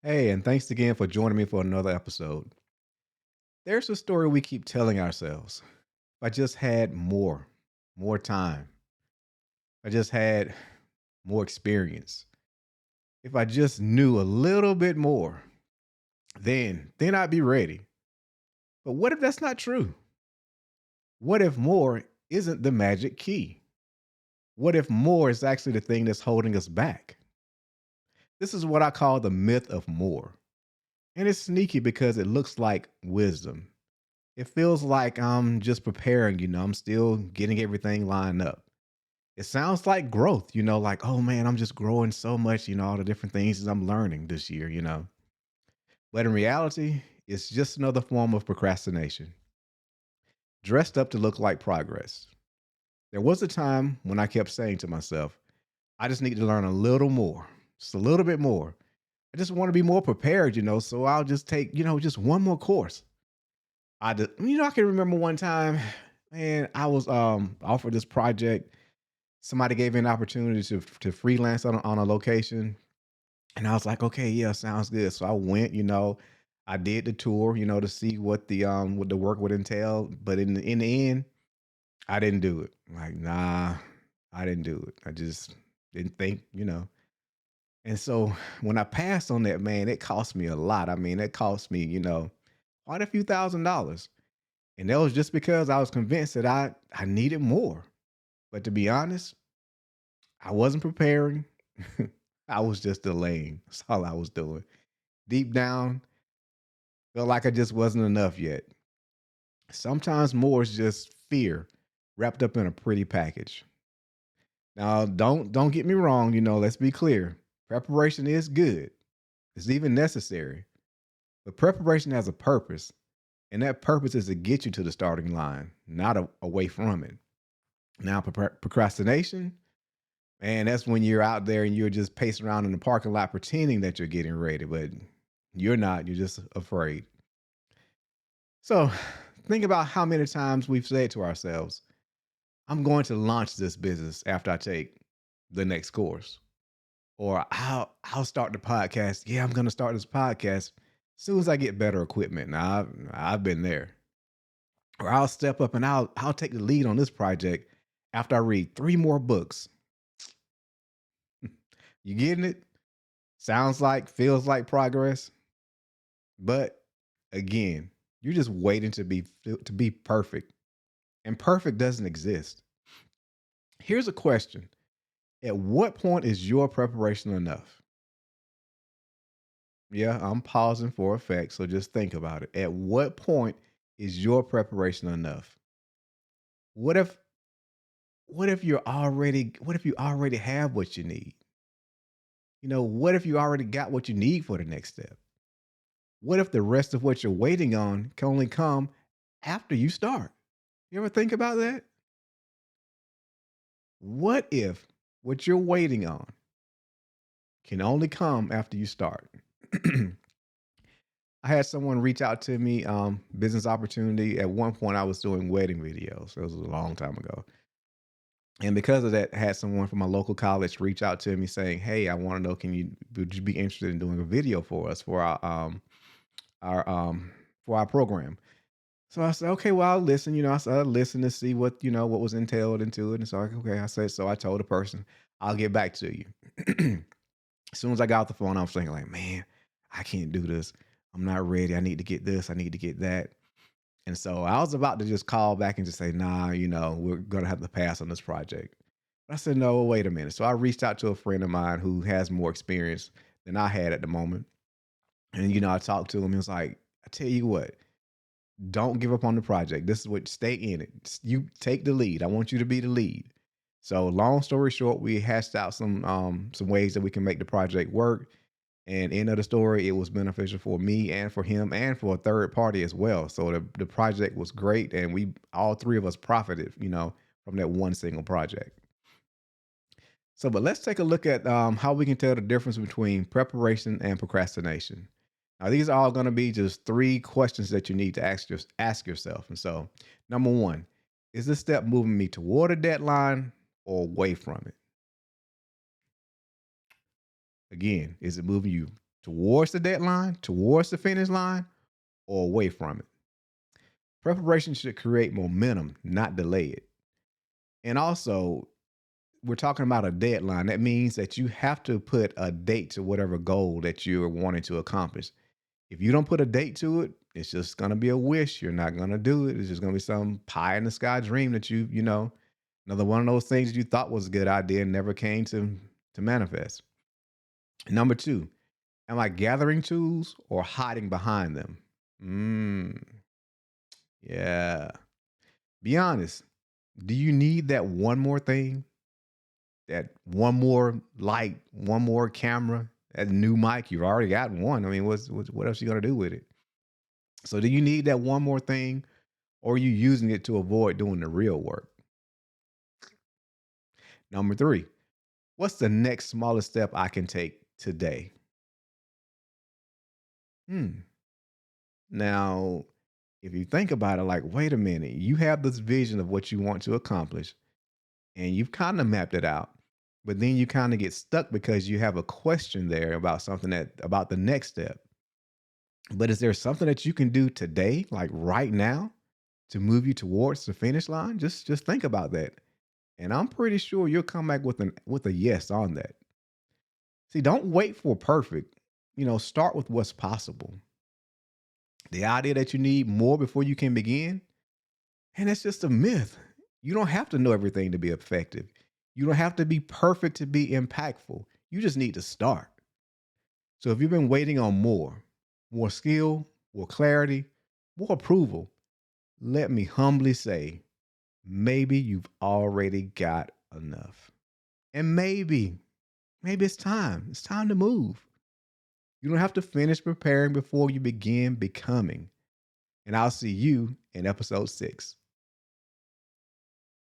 Hey, and thanks again for joining me for another episode. There's a story we keep telling ourselves. If I just had more time, if I just had more experience, if I just knew a little bit more, then I'd be ready. But what if that's not true? What if more isn't the magic key? What if more is actually the thing that's holding us back? This is what I call the myth of more. And it's sneaky because it looks like wisdom. It feels like I'm just preparing, I'm still getting everything lined up. It sounds like growth, like, oh man, I'm just growing so much, all the different things that I'm learning this year. But in reality, it's just another form of procrastination, dressed up to look like progress. There was a time when I kept saying to myself, I just need to learn a little more, just a little bit more. I just want to be more prepared, so I'll just take, just one more course. I can remember one time, man, I was offered this project. Somebody gave me an opportunity to freelance on a location, and I was like, okay, yeah, sounds good. So I went, I did the tour, to see what the work would entail. But in the end, I didn't do it. Like, nah, I didn't do it. I just didn't think. And so when I passed on that, man, it cost me a lot. I mean, it cost me, quite a few $1,000s. And that was just because I was convinced that I needed more. But to be honest, I wasn't preparing. I was just delaying. That's all I was doing. Deep down, felt like I just wasn't enough yet. Sometimes more is just fear wrapped up in a pretty package. Now, don't get me wrong, let's be clear. Preparation is good. It's even necessary. But preparation has a purpose, and that purpose is to get you to the starting line, not away from it. Now, procrastination, man, that's when you're out there and you're just pacing around in the parking lot pretending that you're getting ready, but you're not. You're just afraid. So think about how many times we've said to ourselves, I'm going to launch this business after I take the next course. Or I'll start the podcast. Yeah, I'm gonna start this podcast as soon as I get better equipment. Now I've been there. Or I'll step up and I'll take the lead on this project after I read three more books. You getting it? Sounds like, feels like progress. But again, you're just waiting to be perfect. And perfect doesn't exist. Here's a question. At what point is your preparation enough? Yeah, I'm pausing for effect, so just think about it. At what point is your preparation enough? What if what if you already have what you need? What if you already got what you need for the next step? What if the rest of what you're waiting on can only come after you start? You ever think about that? What if what you're waiting on can only come after you start? I had someone reach out to me, business opportunity. At one point, I was doing wedding videos. It was a long time ago. And because of that, I had someone from my local college reach out to me saying, "Hey, I want to know, would you be interested in doing a video for us our for our program?" So I said, "Okay, well, I'll listen." I said, "I'll listen to see what was entailed into it." And so, okay, I said, so I told the person, "I'll get back to you." As soon as I got off the phone, I was thinking like, "Man, I can't do this. I'm not ready. I need to get this. I need to get that." And so I was about to just call back and just say, "Nah, we're gonna have to pass on this project." But I said, "No, wait a minute." So I reached out to a friend of mine who has more experience than I had at the moment. And I talked to him. He was like, "I tell you what, don't give up on the project. This is what stay in it. You take the lead. I want you to be the lead." So long story short, we hashed out some ways that we can make the project work. And end of the story, it was beneficial for me and for him and for a third party as well. So the project was great, and we all three of us profited, from that one single project. So, but let's take a look at how we can tell the difference between preparation and procrastination. Now, these are all going to be just three questions that you need to ask yourself. And so, number one, is this step moving me toward a deadline or away from it? Again, is it moving you towards the deadline, towards the finish line, or away from it. Preparation should create momentum, not delay it. And also, we're talking about a deadline. That means that you have to put a date to whatever goal that you're wanting to accomplish. If you don't put a date to it, it's just going to be a wish. You're not going to do it. It's just going to be some pie in the sky dream that another one of those things that you thought was a good idea and never came to manifest. Number two, am I gathering tools or hiding behind them? Yeah. Be honest. Do you need that one more thing? That one more light, one more camera, that new mic? You've already got one. I mean, what else you gonna do with it? So, do you need that one more thing, or are you using it to avoid doing the real work? Number three, what's the next smallest step I can take today? Hmm. Now, if you think about it, like, wait a minute, you have this vision of what you want to accomplish, and you've kind of mapped it out, but then you kind of get stuck because you have a question there about about the next step. But is there something that you can do today, like right now, to move you towards the finish line? Just think about that. And I'm pretty sure you'll come back with a yes on that. See, don't wait for perfect. Start with what's possible. The idea that you need more before you can begin, and it's just a myth. You don't have to know everything to be effective. You don't have to be perfect to be impactful. You just need to start. So if you've been waiting on more skill, more clarity, more approval, let me humbly say, maybe you've already got enough. And maybe it's time. It's time to move. You don't have to finish preparing before you begin becoming. And I'll see you in episode 6.